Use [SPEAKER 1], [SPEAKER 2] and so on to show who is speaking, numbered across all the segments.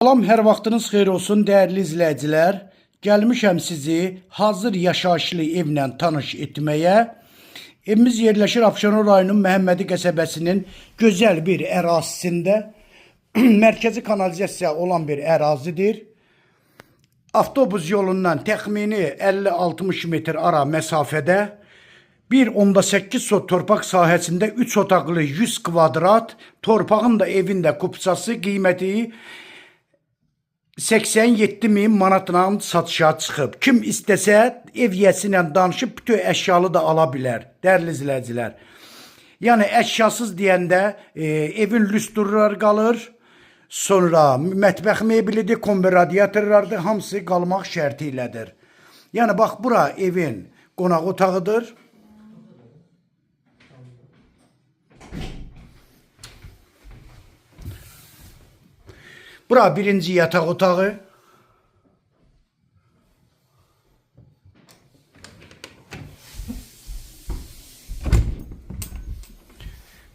[SPEAKER 1] Salam, hər vaxtınız xeyir olsun dəyərli izləyicilər. Gəlmişəm sizi hazır yaşayışlı evlə tanış etməyə. Evimiz yerləşir Abşeron rayonunun Məhəmmədi qəsəbəsinin gözəl bir ərazisində. Mərkəzi kanalizasiya olan bir ərazidir. Avtobus yolundan təxmini 50-60 metr ara məsafədə 1.8 sot torpaq sahəsində 3 otaqlı 100 kvadrat, torpağın da evin də kupçası qiyməti 87.000 manatla satışa çıxıb. Kim istəsə ev yiyəsi ilə danışıb bütün əşyalı da ala bilər, dəyərli izləyicilər. Yəni əşyasız deyəndə evin lüstrları qalır, sonra mətbəx meblidir, kombi radiatorlardır, hamısı qalmaq şərti ilədir. Yəni bax, bura evin qonaq otağıdır. Bura birinci yataq otağı.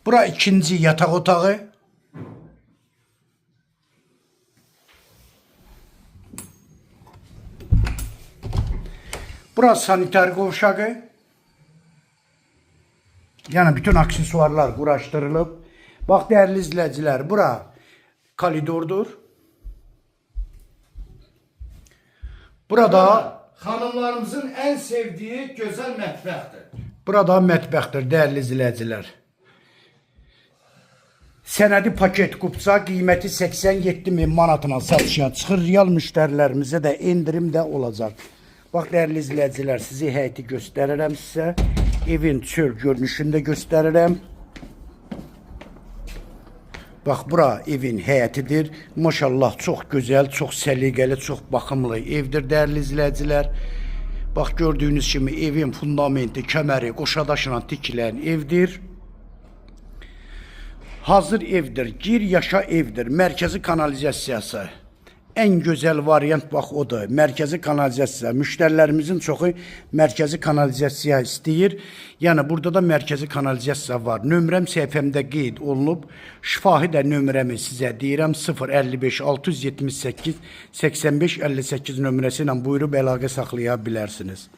[SPEAKER 1] Bura ikinci yataq otağı. Bura sanitar qovşağı. Yəni bütün aksesuarlar quraşdırılıb. Bax dəyərli izləyicilər, bura koridordur. Burada
[SPEAKER 2] xanımlarımızın ən sevdiyi gözəl mətbəxdir.
[SPEAKER 1] Burada mətbəxdir dəyərli izləyicilər. Sənədi paket kupça qiyməti 87.000 manatına satışa çıxır. Real müştərilərimizə də endirim də olacaq. Bax dəyərli izləyicilər, sizi həyəti göstərirəm sizə. Evin çöl görünüşündə göstərirəm. Bax, bura evin həyətidir. Maşallah, çox gözəl, çox səliqəli, çox baxımlı evdir, dəyərli izləyicilər. Bax, gördüyünüz kimi evin fundamenti, kəməri, qoşadaşla tikilən evdir. Hazır evdir, gir yaşa evdir. Mərkəzi kanalizasiyası. Ən gözəl variant bax odur. Mərkəzi kanalizasiya. Müştərilərimizin çoxu mərkəzi kanalizasiya istəyir. Yəni burada da mərkəzi kanalizasiya var. Nömrəm səhifəmdə qeyd olunub. Şifahi də nömrəmi sizə deyirəm. 055 678 85 58 nömrəsi ilə buyurub əlaqə saxlaya bilərsiniz.